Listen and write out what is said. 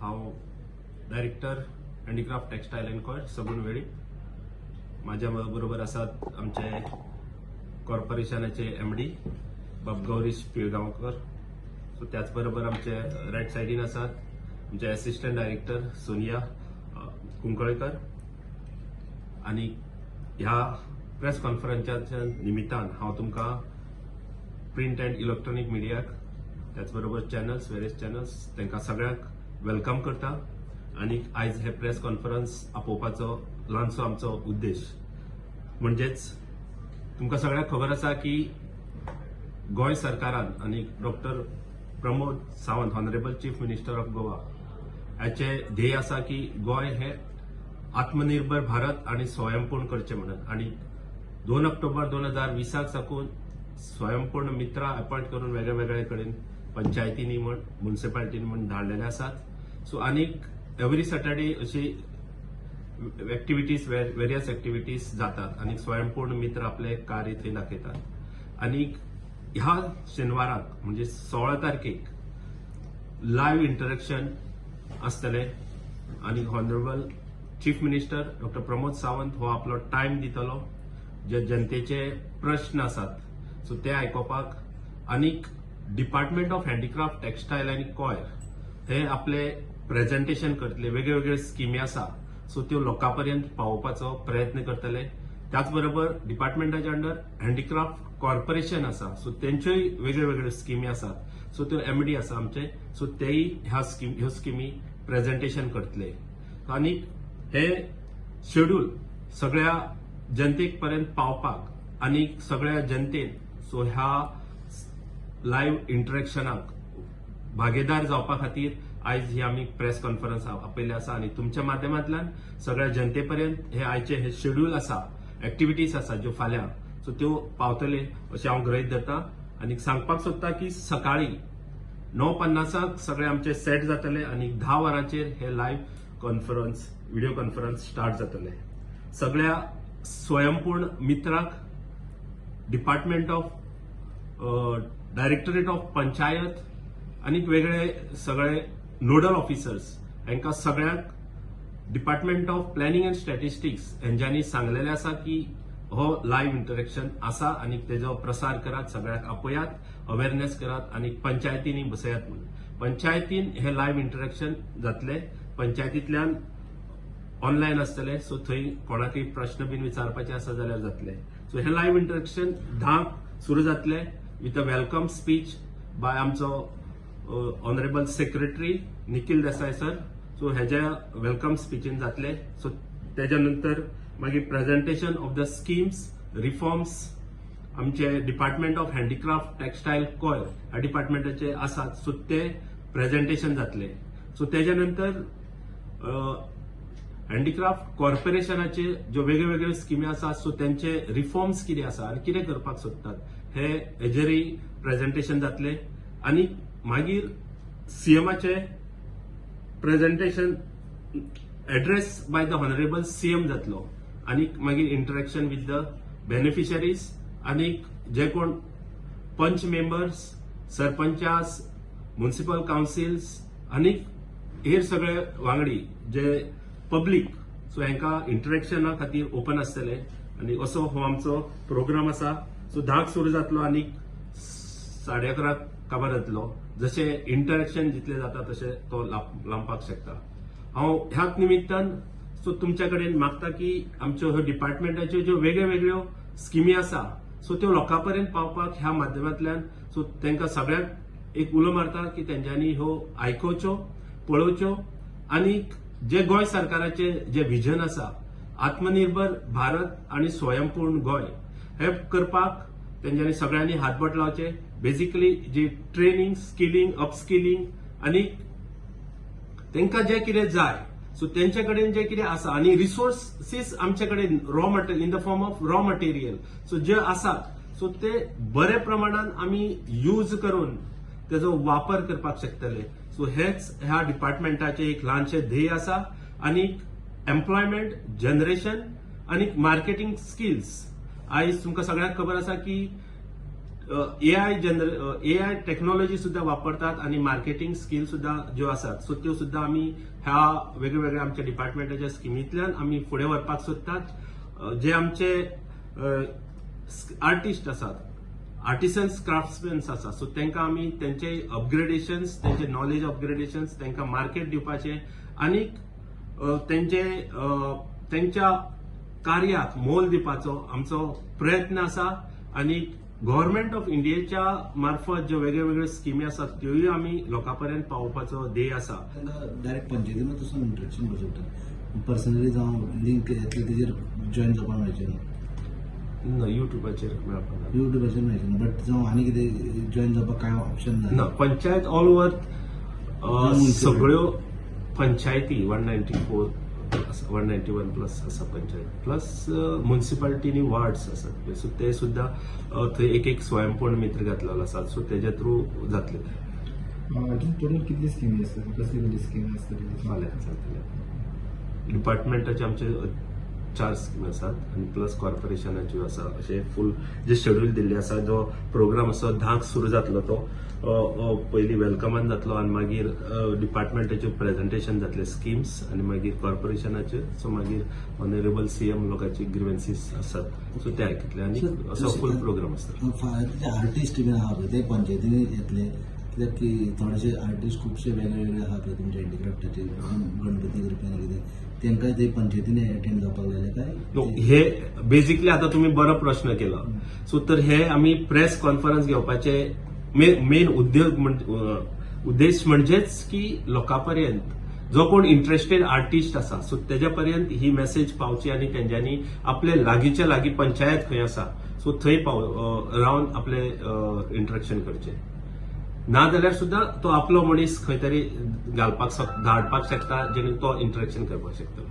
हांव director handicraft textile and coir Sagun वेळी. माझ्या बरोबर आसात आमचे कॉर्पोरेशनाचे एमडी बाब गौरीश पिळगांवकर. सो त्याच बरोबर आमचे रायट सायडीन आसात आमचे असिस्टंट डायरेक्टर सोनिया कुंकळकर. आणि ह्या प्रेस कॉन्फरन्सच्या निमित्तान हांव तुमकां प्रिंट अँड इलेक्ट्रॉनिक मिडियाक त्याच बरोबर चॅनल्स वेरियस चॅनल्स तांकां सगळ्यांक वेलकम करता. आणि आयज हे प्रेस कॉन्फरन्स आपोवपाचो ल्हानसो आमचो उद्देश म्हणजेच तुमकां सगळ्यांक खबर आसा की गोंय सरकारान आणि doctor Pramod Sawant honourable chief minister of Goa हाचे ध्येय आसा की गोंय हे आत्मनिर्भर भारत आणि स्वयंपूर्ण करचे म्हणून. आणि 2 ऑक्टोबर 2020 साकून स्वयंपूर्ण मित्रां अपॉइंट करून वेगळे वेगळे कडेन पंचायतींनी म्हण म्युनिसिपालिटीनी म्हण धाडलेले आसात. सो आनीक एवरी सॅटर्डे अशी एक्टिविटीज वेरियस एक्टिविटीज जातात आणि स्वयंपूर्ण मित्र आपले कार्य थंय दाखयतात. आणि ह्या शेनवाराक म्हणजे 16 तारखेक लाईव्ह इंटरॅक्शन आसतले आणि honourable chief minister doctor Pramod Sawant हो आपलो टायम दितलो. जे जनतेचे प्रश्न आसात सो ते आयकोपाक. आनीक department of handicraft textile and coir हे आपले प्रेझेंटेशन करतले. वेगळे वेगळे स्किमी आसा सो त्यो लोकांपर्यंत पावोवपाचो प्रयत्न करतले. त्याचबरोबर डिपार्टमेंटाच्या अंडर हँडीक्राफ्ट कॉर्पोरेशन आसा सो तेंच्योय वेगळे वेगळे स्किमी आसात. सो त्यो एमडी आसा आमचे सो तेय ह्यो स्किमी प्रेझेंटेशन करतले. आणि हे शेड्यूल सगळ्या जनतेक पर्यंत पावपाक आणि सगळ्या जनतेन सो ह्या लाईव्ह इंटरॅक्शनाक भागीदार जावपा खातीर आयज ही आमी प्रेस कॉन्फरन्स आपयल्ली आसा. आणि तुमच्या माध्यमांतल्यान सगळ्या जनतेपर्यंत हे आयचे हे शेड्यूल आसा एक्टिविटीज आसा ज्यो फाल्यां सो त्यो पावतले अशें हांव गृहीत धरता. आणि सांगपाक सोदता की सकाळी 9:50 सगळे आमचे सेट जातले आणि 10 वरांचेर हे live conference video conference start जातले. सगळ्या स्वयंपूर्ण मित्राक department of directorate of panchayat आणि वेगळे सगळे नोडल ऑफिसर्स हांकां सगळ्यांक department of planning and statistics हांच्यांनी सांगलेले आसा की हो लाईव्ह इंटरॅक्शन आसा आणि तेजो प्रसार करात, सगळ्यांक आपयात, अवेअरनेस करात आणि पंचायतींनी बसयात म्हणून. पंचायतीन हे लाईव्ह इंटरॅक्शन जातले. पंचायतींतल्यान ऑनलायन आसतले सो थंय कोणाकय प्रश्न बीन विचारपाचे आसा जाल्यार जातले. सो हे लाईव्ह इंटरॅक्शन 10 सुरू जातले with a welcome speech by आमचो honourable secretary Nikhil Desai sir. So हेज्या वेलकम स्पीचीन जातले. सो तेज्या नंतर मागीर presentation of the schemes reforms आमचे department of handicraft textile coir ह्या डिपार्टमेंटाचे आसात सो ते प्रेझेंटेशन जातले. सो तेज्या नंतर हँडीक्राफ्ट कॉर्पोरेशनाचे ज्यो वेगळे वेगळे स्किमी आसात सो त्यांचे रिफॉर्म्स कितें आसा आणि कितें करपाक सोदतात हे हेजेरय प्रेझेंटेशन जातले. आणि मागीर सीएमाचे presentation address by the honourable CM जातलो. आणि मागीर इंटरॅक्शन विथ द बेनिफिशरीज आणि जे कोण पंच मेंबर्स, सरपंचास, म्युनिसिपल काउन्सिल्स आणि हेर सगळे वांगडी जे पब्लीक सो हांकां इंटरॅक्शना खातीर ओपन आसतले. आणि असो हो आमचो प्रोग्राम आसा. सो 10 सुरू जातलो आणि 11:30 काबार जातलो. जशे इंटरॅक्शन जितले जाता तशे तो लांबपाक शकता. हांव ह्याच निमित्तान सो तुमच्या कडेन मागता की आमच्यो ह्यो डिपार्टमेंटाच्यो ज्यो वेगळ्यो वेगळ्यो स्किमी आसा सो त्यो लोकांपर्यंत पावपाक ह्या माध्यमांतल्यान सो तांकां सगळ्यांक एक उलो मारता की तेंच्यांनी ह्यो आयकोवच्यो, पळोवच्यो. आणि जे गोंय सरकाराचे जे व्हिजन आसा आत्मनिर्भर भारत आणि स्वयंपूर्ण गोंय हे करपाक तेंच्यांनी सगळ्यांनी हातबोट लावचे. बेसिकली जी ट्रेनिंग, स्किलिंग, अपस्किलिंग आणि तांकां जे कितें जाय सो तेंचे कडेन जे कितें आसा आणि रिसोर्सीस आमचे कडेन raw material in the form of raw material so जे आसात सो ते बरे प्रमाणात आमी यूज करून तेजो वापर करपाक शकतले. सो हेच ह्या डिपार्टमेंटाचे एक ल्हानशे ध्येय आसा. आणि एम्प्लॉयमेंट जनरेशन आणि मार्केटिंग स्किल्स. आयज तुमकां सगळ्यांक खबर आसा की एआय टेक्नॉलॉजी सुद्धा वापरतात आणि मार्केटिंग स्किल सुद्धा ज्यो आसात सो त्यो सुद्धा आम्ही ह्या वेगवेगळ्या आमच्या डिपार्टमेंटाच्या स्किमींतल्यान आम्ही फुडें व्हरपाक सोदतात. जे आमचे आर्टिस्ट आसात, आर्टिसन्स क्राफ्ट्समॅन्स आसा सो तांकां आमी तेंचे अपग्रेडेशन्स, तेंचे नॉलेज अपग्रेडेशन्स, तांकां मार्केट दिवपाचे आनी तेंच्या कार्याक मोल दिवपाचो आमचो प्रयत्न आसा. आणि गव्हर्नमेंट ऑफ इंडियेच्या मार्फत ज्यो वेगळ्यो स्किमी आसात त्योय आमी लोकांपर्यंत पावोवपाचो ध्येय आसा. डायरेक्ट पंचायतीन वचून इंट्रॅक्शन करचें पडटा. पर्सनली जावं लिंक येतले तेजेर जॉईन जावपाक मेळचें ना. युट्यूबाचेर मेळपाक युट्यूबाचेर मेळचें ना. बट जावं आनी कितें जॉईन जावपाक कांय ऑप्शन ना. पंचायत ऑल ओव्हर सगळ्यो पंचायती 191 प्लस आसा पंचायत प्लस म्युनिसिपालिटीनी वार्ड्स आसात सो ते सुद्धा थंय एक स्वयंपूर्ण मित्र घातलेलो आसा सो तेजे थ्रू जातले. टोटल कितली स्किमी असतात, कसली स्कीम असतात? फाल्यां जातले. डिपार्टमेंटाचे आमचे 4 स्कीम आसात आणि प्लस कॉर्पोरेशनाच्यो आसा. अशें फूल जे शेड्यूल दिल्ले आसा. जो प्रोग्राम असो 10क सुरू जातलो तो पयलीं वेलकमान जातलो आनी मागीर डिपार्टमेंटाचे प्रेझेंटेशन जातले स्किम्स आनी मागीर कॉर्पोरेशनाचे सो मागीर ऑनरेबल सीएम लोकांची ग्रिव्हन्सीस आसात सो ते आयकतले आनी असो फूल प्रोग्राम आसता. आर्टिस्ट बीन आहा पळय ते पंचायतीन येतले कित्याक की थोडेशे आर्टिस्ट खुबशे वेगळे आहा पळय तुमच्या हँडिक्राफ्टाचे गणपती करपी आनी कितें तेंकां ते पंचायतीन अटेंड जावपाक जाय काय? हे बेसिकली आता तुम्ही बरो प्रश्न केला. सो तर हे आम्ही प्रेस कॉन्फरन्स घेवपाचे मेन उद्देश म्हणजेच की लोकांपर्यंत जो कोण इंटरेस्टेड आर्टिस्ट आसा सो तेज्या पर्यंत ही मेसेज पावची आणि तेंच्यांनी आपले लागींच्या लागीं पंचायत खंय आसा सो थंय रावन आपले इंटरेक्शन करचे. ना जाल्यार सुद्धा तो आपलो मनीस खंय तरी घालपाक धाडपाक शकता जेणे तो इंटरेक्शन करपाक शकता.